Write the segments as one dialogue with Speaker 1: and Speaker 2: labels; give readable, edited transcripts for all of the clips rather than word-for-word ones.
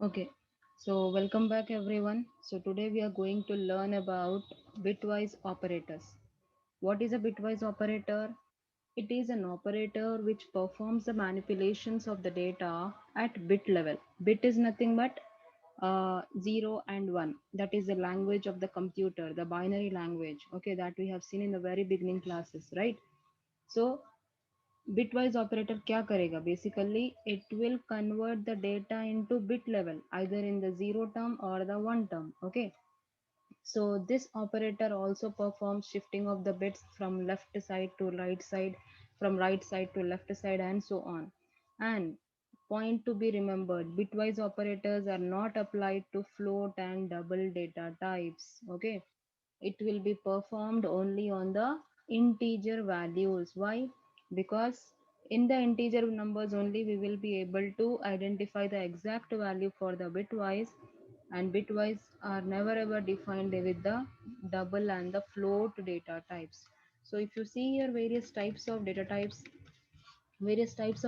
Speaker 1: Okay, so welcome back everyone. So today we are going to learn about bitwise operators. What is a bitwise operator? It is an operator which performs the manipulations of the data at bit level. Bit is nothing but 0 and 1. That is the language of the computer, the binary language. Okay, that we have seen in the very beginning classes, right? So bitwise operator क्या करेगा? Basically it will convert the data into bit level, either in the zero term or the one term. Okay, so this operator also performs shifting of the bits from left side to right side, from right side to left side, and so on. And point to be remembered, bitwise operators are not applied to float and double data types. Okay, it will be performed only on the integer values. Why? Because in the integer numbers only we will be able to identify the exact value for the bitwise, and bitwise are never ever defined with the double and the float data types. So if you see here various types of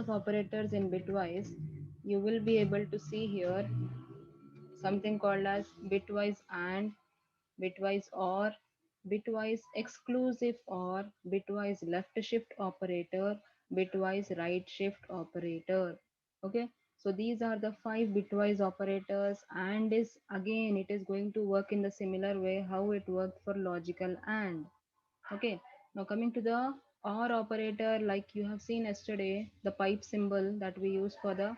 Speaker 1: operators in bitwise, you will be able to see here something called as bitwise and, bitwise or, bitwise exclusive or, bitwise left shift operator, bitwise right shift operator. Okay, so these are the five bitwise operators, and is again it is going to work in the similar way how it worked for logical and. Okay, now coming to the or operator, like you have seen yesterday, the pipe symbol that we use for the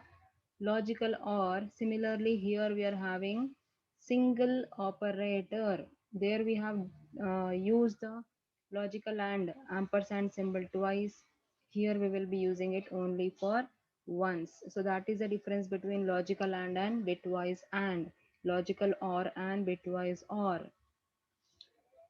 Speaker 1: logical or. Similarly, here we are having single operator. There we have used the logical and ampersand symbol twice. Here we will be using it only for once. So that is the difference between logical and bitwise and, logical or and bitwise or.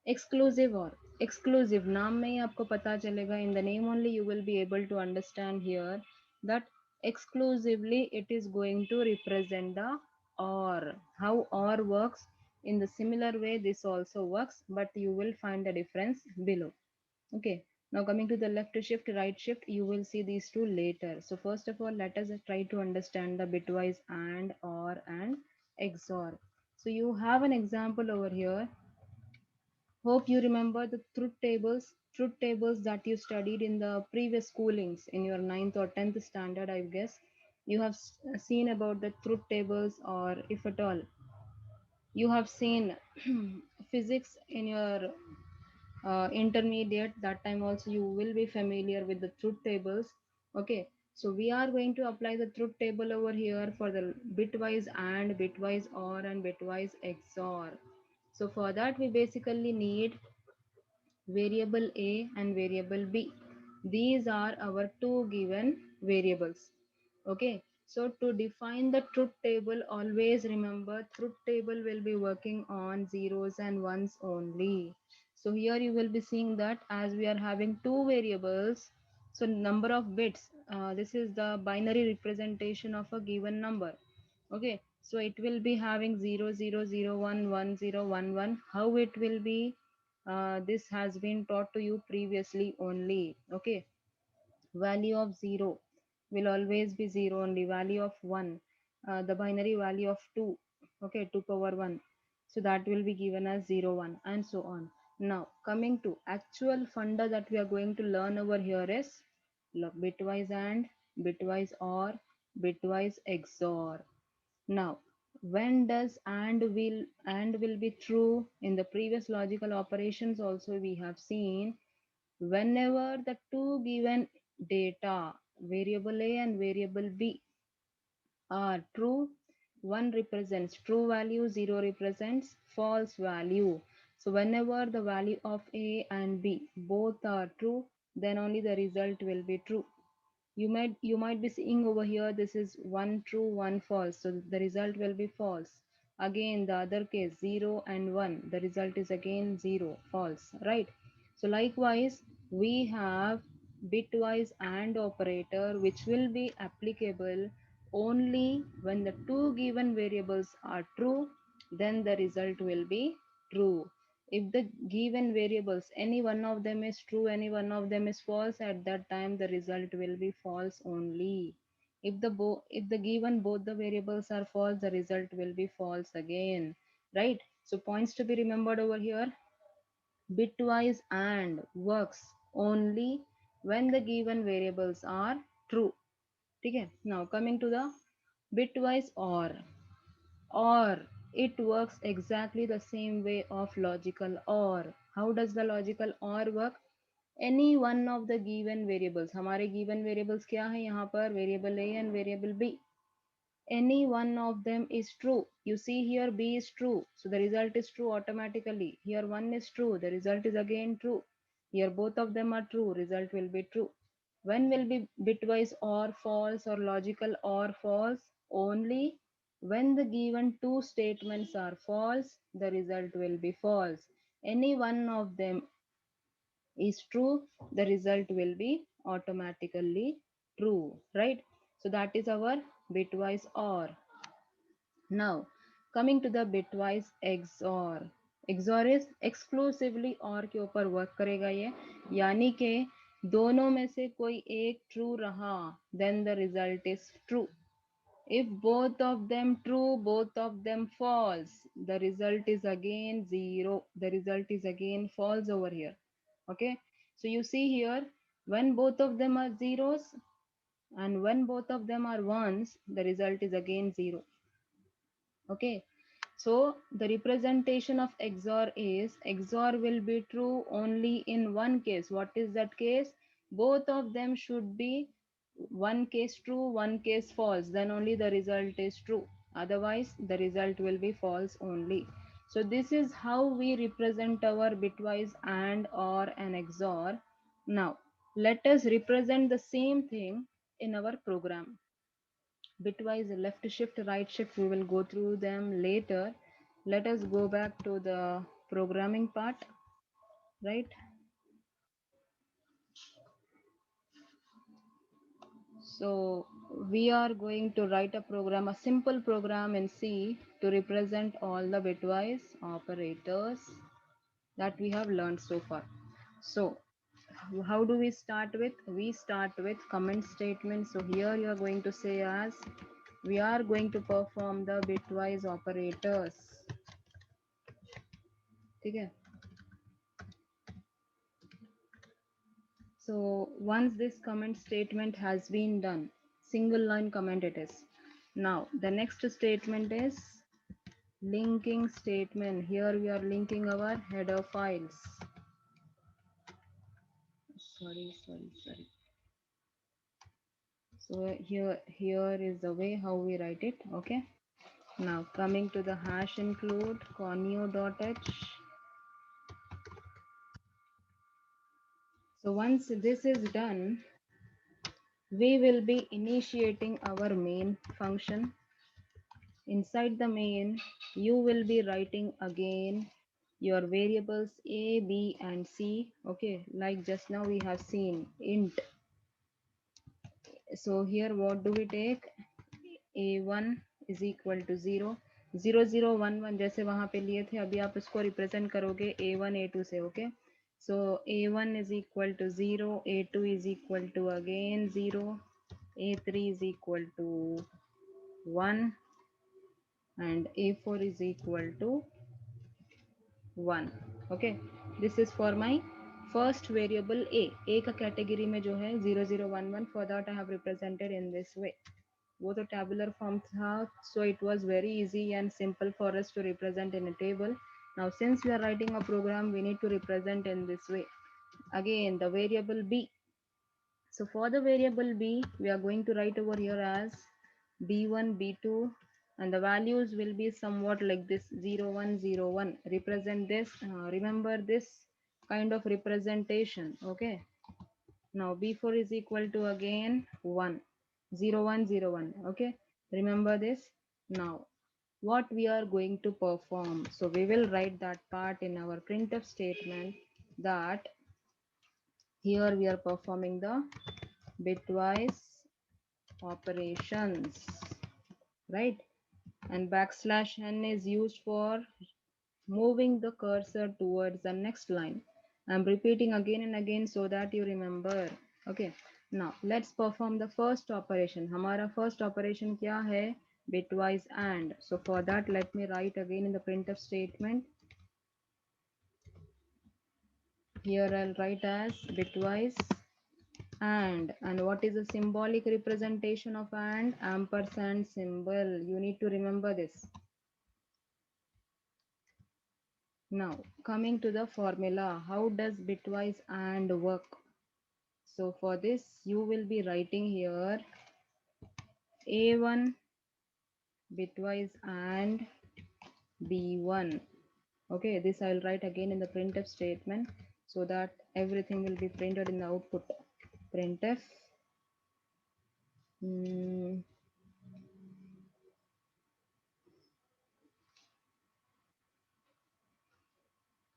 Speaker 1: Exclusive और exclusive नाम में ही आपको पता चलेगा, in the name only you will be able to understand here that exclusively it is going to represent the or. How or works, in the similar way this also works, but you will find the difference below. Okay, now coming to the left shift, right shift, you will see these two later. So first of all, let us try to understand the bitwise and, or, and XOR. So you have an example over here. Hope you remember the truth tables that you studied in the previous schoolings in your ninth or 10th standard, I guess. You have seen about the truth tables, or if at all, you have seen physics in your intermediate. That time also you will be familiar with the truth tables. Okay, so we are going to apply the truth table over here for the bitwise and, bitwise or, and bitwise XOR. So for that we basically need variable a and variable b. These are our two given variables. Okay, so to define the truth table, always remember truth table will be working on zeros and ones only. So here you will be seeing that as we are having two variables, so number of bits, this is the binary representation of a given number. Okay, so it will be having 0 0 0 1 1 0 1 1. How it will be, this has been taught to you previously only. Okay, value of 0 will always be 0 only. Value of 1, the binary value of 2, okay, 2 power 1, so that will be given as 0 1, and so on. Now coming to actual funda that we are going to learn over here is bitwise and, bitwise or, bitwise XOR. Now, when does and will be true? In the previous logical operations also we have seen, whenever the two given data, variable a and variable b, are true, one represents true value, zero represents false value. So whenever the value of a and b both are true, then only the result will be true. You might be seeing over here, this is one true, one false, so the result will be false. Again the other case, 0 and 1, the result is again 0, false, right? So likewise we have bitwise and operator, which will be applicable only when the two given variables are true, then the result will be true. If the given variables, any one of them is true, any one of them is false, at that time the result will be false only. if the given both the variables are false, the result will be false again, right? So points to be remembered over here: bitwise and works only when the given variables are true. Okay, now coming to the bitwise or it works exactly the same way of logical or. How does the logical or work? Any one of the given variables, हमारे given variables क्या है यहाँ पर, variable a and variable b, any one of them is true. You see here b is true, so the result is true automatically. Here 1 is true, the result is again true. Here both of them are true, result will be true. When will be bitwise or false or logical or false? Only when the given two statements are false, the result will be false. Any one of them is true, the result will be automatically true, right? So that is our bitwise or. Now, coming to the bitwise XOR. XOR is exclusively OR के ऊपर work करेगा ये, यानी कि दोनों में से कोई एक ट्रू रहा, then the result is true. If both of them true, both of them false, the result is again zero. The result is again false over here. Okay. So you see here, when both of them are zeros and when both of them are ones, the result is again zero. Okay. So the representation of XOR is XOR will be true only in one case. What is that case? Both of them should be one case true, one case false. Then only the result is true. Otherwise, the result will be false only. So this is how we represent our bitwise and or and XOR. Now, let us represent the same thing in our program. Bitwise left shift, right shift, we will go through them later. Let us go back to the programming part, right? So we are going to write a program, a simple program in C to represent all the bitwise operators that we have learned so far. So how do we start with? We start with comment statement. So here you are going to say as we are going to perform the bitwise operators. Okay. So once this comment statement has been done, single line comment it is. Now the next statement is linking statement. Here we are linking our header files. Sorry. So here is the way how we write it. Okay. Now coming to the hash include conio.h. So once this is done, we will be initiating our main function. Inside the main, you will be writing again your variables a, b and c. Okay, like just now we have seen int. So here what do we take? a1 is equal to 0, 0 0 1 1 जैसे वहां पे लिए थे, अभी आप इसको represent करोगे a1 a2 से. Okay, so a1 is equal to 0, a2 is equal to again 0, a3 is equal to 1 and a4 is equal to 1. Okay, this is for my first variable a का category में जो है 0 0 1 1, for that I have represented in this way. वो तो tabular form था, so it was very easy and simple for us to represent in a table. Now since we are writing a program, we need to represent in this way. Again the variable b. So for the variable b, we are going to write over here as b1 b2, and the values will be somewhat like this: 0 1 0 1. Represent this, remember this kind of representation. Okay, now b4 is equal to again 1, 0 1 0 1. Okay, remember this. Now what we are going to perform, so we will write that part in our printf statement, that here we are performing the bitwise operations, right? And backslash n is used for moving the cursor towards the next line. I'm repeating again and again so that you remember. Okay, Now let's perform the first operation. हमारा first operation क्या है? Bitwise AND. So for that, let me write again in the printf statement. Here I'll write as bitwise and what is the symbolic representation of and? Ampersand symbol. You need to remember this. Now coming to the formula, how does bitwise and work? So for this you will be writing here A1 bitwise and B1. Okay, this I will write again in the printf statement so that everything will be printed in the output. Printf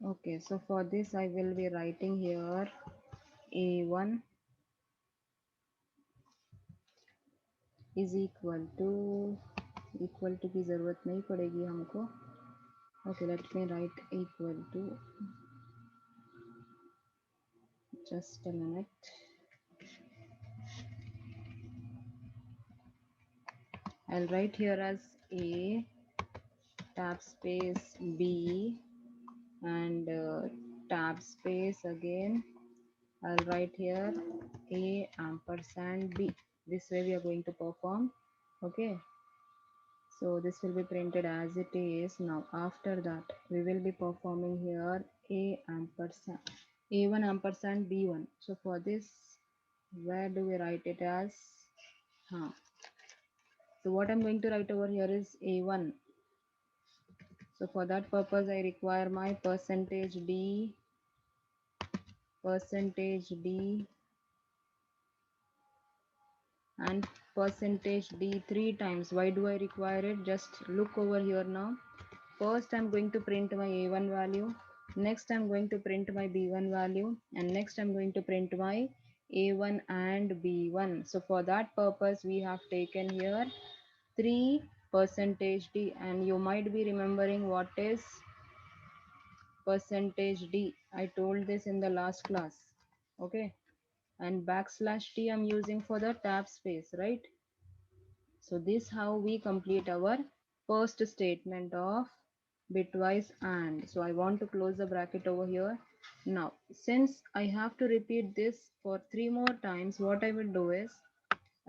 Speaker 1: okay, so for this I will be writing here A1 is equal to की ज़रूरत नहीं पड़ेगी हमको. Okay, let me write equal to, just a minute. I'll write here as A tab space B and tab space again. I'll write here A ampersand B. This way we are going to perform. Okay, so this will be printed as it is. Now after that we will be performing here A ampersand A1 ampersand B1. So for this, where do we write it as? So what I'm going to write over here is A1. So for that purpose I require my percentage D and percentage D 3 times. Why do I require it? Just look over here now. First I'm going to print my A1 value, next I'm going to print my B1 value, and next I'm going to print my A1 and B1. So for that purpose we have taken here 3 percentage D, and you might be remembering what is percentage D. I told this in the last class. Okay, and backslash T I'm using for the tab space, right? So this how we complete our first statement of bitwise and. So I want to close the bracket over here. Now since I have to repeat this for 3 more times, what I will do is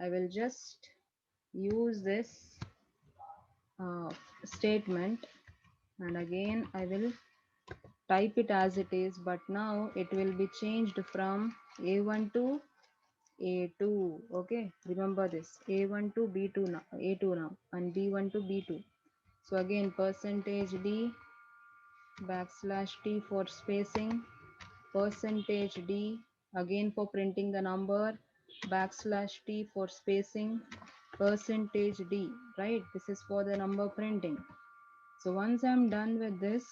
Speaker 1: I will just use this statement, and again I will type it as it is, but now it will be changed from A1 to A2. Okay, remember this, A1 to B2 now, A2 now, and B1 to B2. So again percentage D backslash T for spacing, percentage D again for printing the number, backslash T for spacing, percentage D, right? This is for the number printing. So once I'm done with this,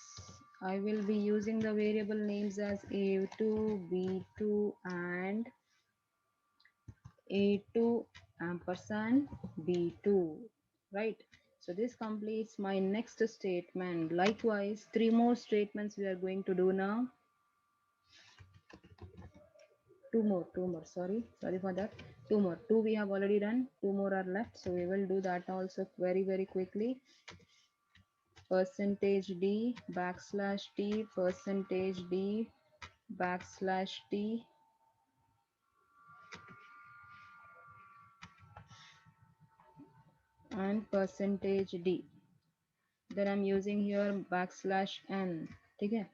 Speaker 1: I will be using the variable names as A2, B2 and A2 ampersand B2, right? So this completes my next statement. Likewise, 3 more statements we are going to do now. Two more, sorry for that. 2 more. 2 we have already done, 2 more are left. So we will do that also very quickly. Percentage D backslash T, percentage D backslash T, and percentage D. Then I'm using here backslash N. Okay.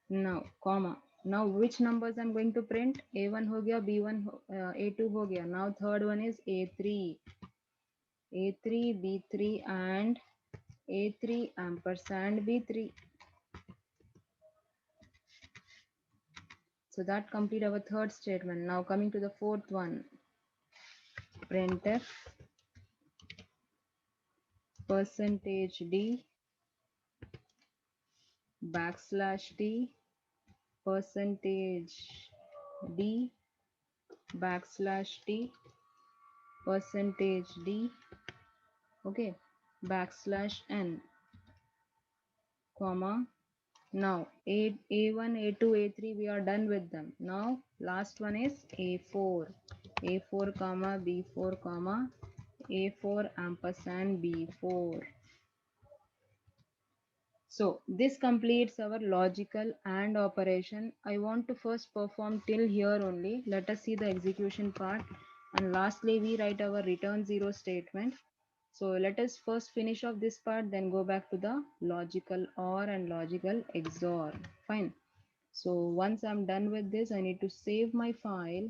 Speaker 1: Now comma. Now which numbers I'm going to print? A1 हो गया, B1 A2 हो गया. Now third one is A3, B3 and A3 ampersand B3. So that complete our third statement. Now coming to the fourth one, printf percentage D backslash T, percentage D backslash T, percentage D, okay, backslash N, comma. Now A1, A2, A3 we are done with them. Now last one is A4. A4 comma B4 comma A4 ampersand B4. So this completes our logical and operation. I want to first perform till here only. Let us see the execution part. And lastly, we write our return zero statement. So let us first finish off this part, then go back to the logical OR and logical XOR. Fine. So once I'm done with this, I need to save my file,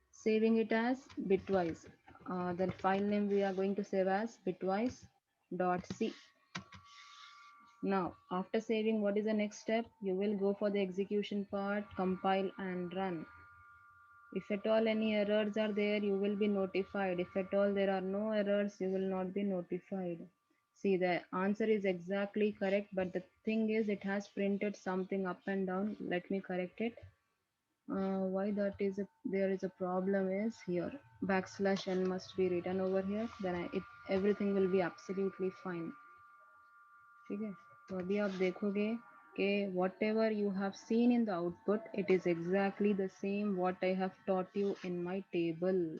Speaker 1: saving it as bitwise. The file name we are going to save as bitwise.c. Now, after saving, what is the next step? You will go for the execution part, compile and run. If at all any errors are there, you will be notified. If at all there are no errors, you will not be notified. See, the answer is exactly correct, but the thing is it has printed something up and down. Let me correct it. Why that is there is a problem is here. Backslash n must be written over here. Then everything will be absolutely fine. ठीक है तो अभी आप देखोगे कि whatever you have seen in the output, it is exactly the same what I have taught you in my table.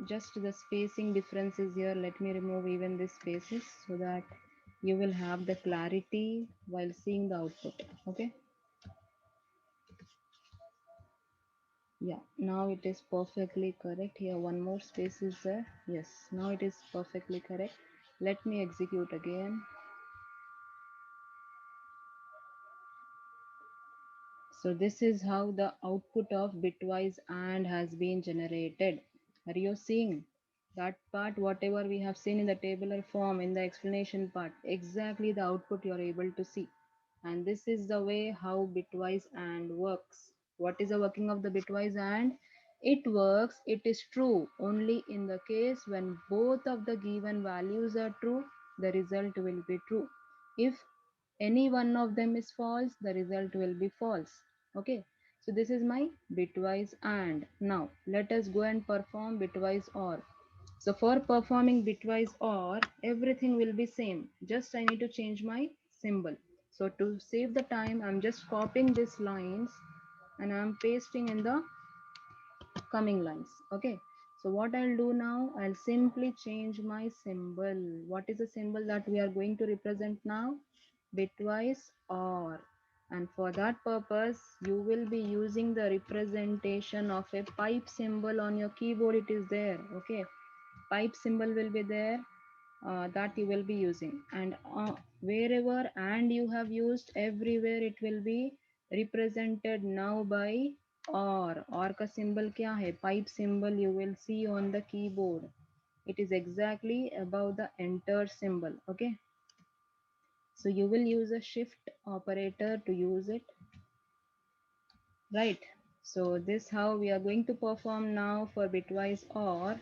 Speaker 1: Just the spacing differences here, let me remove even these spaces so that you will have the clarity while seeing the output. Okay, yeah, now it is perfectly correct. Here one more space is there. Yes, now it is perfectly correct. Let me execute again. So this is how the output of bitwise AND has been generated. Are you seeing that part? Whatever we have seen in the tabular form in the explanation part, exactly the output you are able to see. And this is the way how bitwise AND works. What is the working of the bitwise AND? It works, it is true only in the case when both of the given values are true, the result will be true. If any one of them is false, the result will be false. Okay, so this is my bitwise AND. Now let us go and perform bitwise OR. So for performing bitwise OR, everything will be same. Just I need to change my symbol. So to save the time, I'm just copying these lines and I'm pasting in the coming lines. Okay, so what I'll do now, I'll simply change my symbol. What is the symbol that we are going to represent now? Bitwise OR. And for that purpose, you will be using the representation of a pipe symbol on your keyboard. It is there. Okay, pipe symbol will be there, that you will be using. And wherever and you have used, everywhere it will be represented now by or का symbol क्या है? Pipe symbol you will see on the keyboard. It is exactly above the enter symbol. Okay, so you will use a shift operator to use it, right? So this how we are going to perform now for bitwise OR.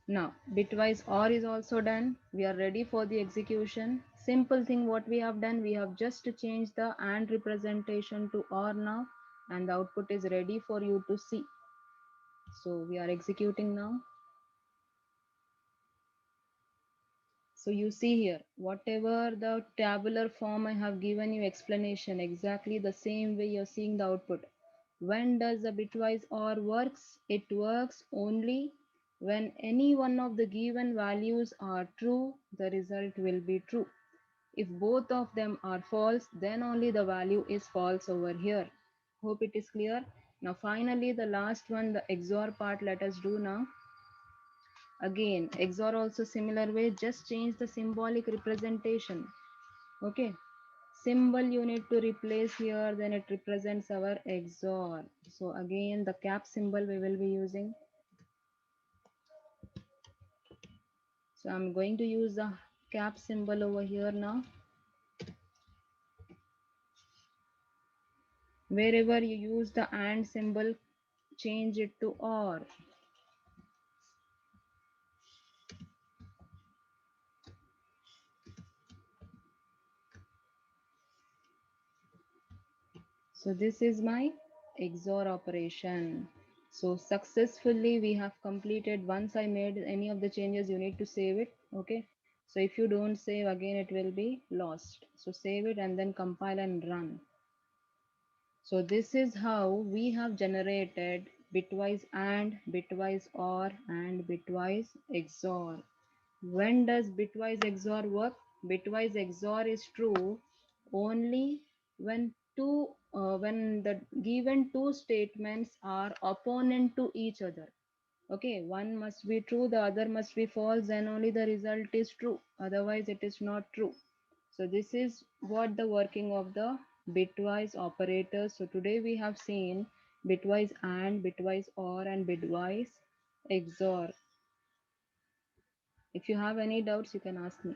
Speaker 1: Now, bitwise OR is also done. We are ready for the execution. Simple thing what we have done, we have just changed the AND representation to OR now, and the output is ready for you to see. So we are executing now. So you see here, whatever the tabular form I have given you explanation, exactly the same way you're seeing the output. When does the bitwise OR works? It works only when any one of the given values are true, the result will be true. If both of them are false, then only the value is false over here. Hope it is clear. Now finally the last one, the XOR part, let us do now. Again, XOR also similar way, just change the symbolic representation. Okay, symbol you need to replace here, then it represents our XOR. So again, the cap symbol we will be using. So I'm going to use the cap symbol over here now. Wherever you use the AND symbol, change it to OR. So this is my XOR operation. So successfully we have completed. Once I made any of the changes, you need to save it. Okay. So if you don't save again, it will be lost. So save it and then compile and run. So this is how we have generated bitwise AND, bitwise OR, and bitwise XOR. When does bitwise XOR work? Bitwise XOR is true only when the given two statements are opponent to each other. Okay, one must be true, the other must be false, then only the result is true. Otherwise, it is not true. So this is what the working of the bitwise operators. So today we have seen bitwise AND, bitwise OR, and bitwise XOR. If you have any doubts, you can ask me.